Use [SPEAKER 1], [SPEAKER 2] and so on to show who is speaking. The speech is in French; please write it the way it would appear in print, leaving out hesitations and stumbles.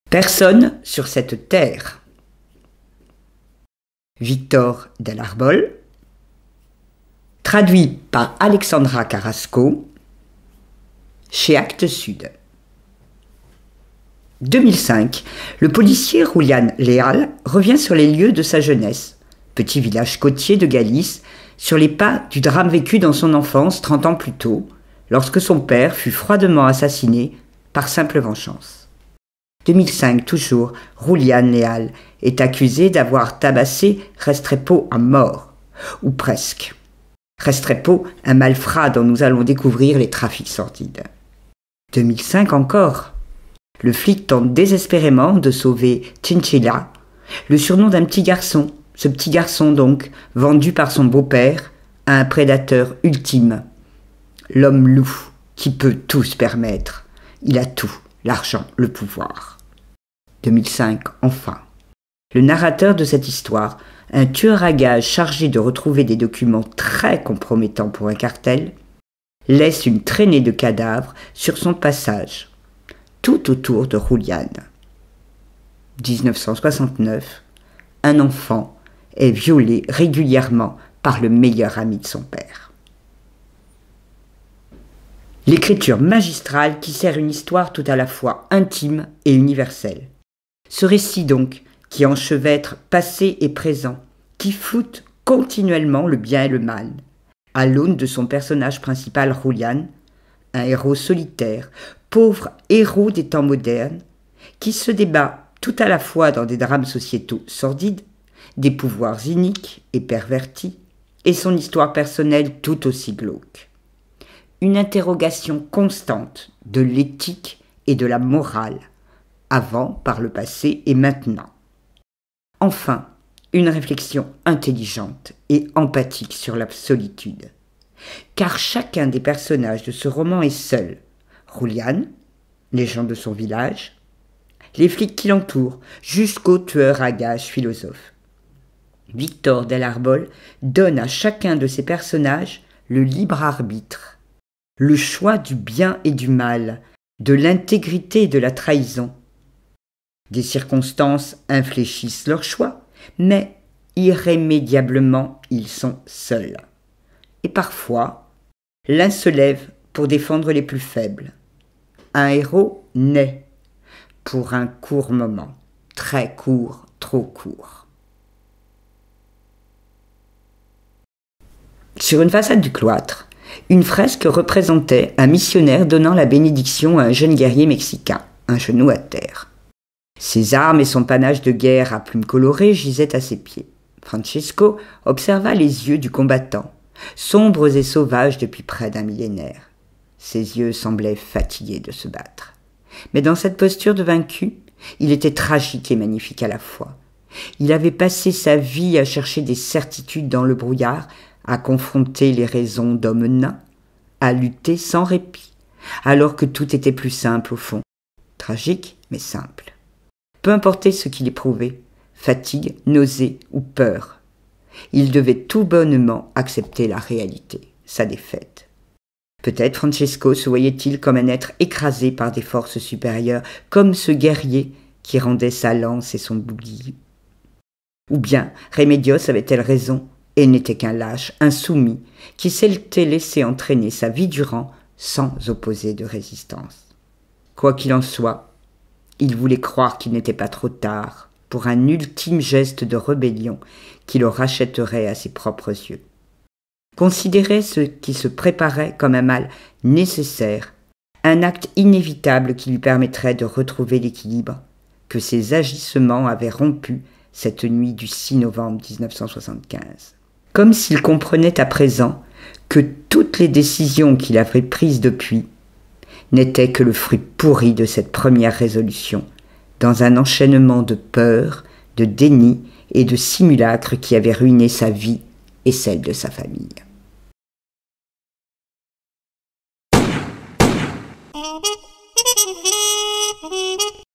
[SPEAKER 1] Personne sur cette terre. Victor Delarbol, traduit par Alexandra Carrasco, chez Actes Sud. 2005, le policier Julián Leal revient sur les lieux de sa jeunesse, petit village côtier de Galice, sur les pas du drame vécu dans son enfance 30 ans plus tôt, lorsque son père fut froidement assassiné par simple vengeance. 2005 toujours, Julián Leal est accusé d'avoir tabassé Restrepo à mort, ou presque. Restrepo, un malfrat dont nous allons découvrir les trafics sordides. 2005 encore, le flic tente désespérément de sauver Chinchilla, le surnom d'un petit garçon, ce petit garçon donc, vendu par son beau-père à un prédateur ultime. L'homme loup, qui peut tout se permettre. Il a tout, l'argent, le pouvoir. 2005, enfin. Le narrateur de cette histoire, un tueur à gages chargé de retrouver des documents très compromettants pour un cartel, laisse une traînée de cadavres sur son passage, tout autour de Julián. 1969, un enfant est violé régulièrement par le meilleur ami de son père. L'écriture magistrale qui sert une histoire tout à la fois intime et universelle. Ce récit donc, qui enchevêtre passé et présent, qui floute continuellement le bien et le mal, à l'aune de son personnage principal Julián, un héros solitaire, pauvre héros des temps modernes, qui se débat tout à la fois dans des drames sociétaux sordides, des pouvoirs iniques et pervertis, et son histoire personnelle tout aussi glauque. Une interrogation constante de l'éthique et de la morale, avant, par le passé et maintenant. Enfin, une réflexion intelligente et empathique sur la solitude. Car chacun des personnages de ce roman est seul. Julián, les gens de son village, les flics qui l'entourent, jusqu'au tueur à gages philosophe. Victor Delarbol donne à chacun de ces personnages le libre arbitre, le choix du bien et du mal, de l'intégrité et de la trahison. Des circonstances infléchissent leur choix, mais irrémédiablement ils sont seuls. Et parfois, l'un se lève pour défendre les plus faibles. Un héros naît pour un court moment, très court, trop court. Sur une façade du cloître, une fresque représentait un missionnaire donnant la bénédiction à un jeune guerrier mexicain, un genou à terre. Ses armes et son panache de guerre à plumes colorées gisaient à ses pieds. Francesco observa les yeux du combattant, sombres et sauvages depuis près d'un millénaire. Ses yeux semblaient fatigués de se battre. Mais dans cette posture de vaincu, il était tragique et magnifique à la fois. Il avait passé sa vie à chercher des certitudes dans le brouillard, à confronter les raisons d'hommes nains, à lutter sans répit, alors que tout était plus simple au fond. Tragique, mais simple. Peu importait ce qu'il éprouvait, fatigue, nausée ou peur. Il devait tout bonnement accepter la réalité, sa défaite. Peut-être Francesco se voyait-il comme un être écrasé par des forces supérieures, comme ce guerrier qui rendait sa lance et son bouclier. Ou bien Remedios avait-elle raison et n'était qu'un lâche, un soumis, qui s'était laissé entraîner sa vie durant sans opposer de résistance. Quoi qu'il en soit, il voulait croire qu'il n'était pas trop tard pour un ultime geste de rébellion qui le rachèterait à ses propres yeux. Considérait ce qui se préparait comme un mal nécessaire, un acte inévitable qui lui permettrait de retrouver l'équilibre que ses agissements avaient rompu cette nuit du 6 novembre 1975. Comme s'il comprenait à présent que toutes les décisions qu'il avait prises depuis n'était que le fruit pourri de cette première résolution, dans un enchaînement de peur, de déni et de simulacres qui avait ruiné sa vie et celle de sa famille.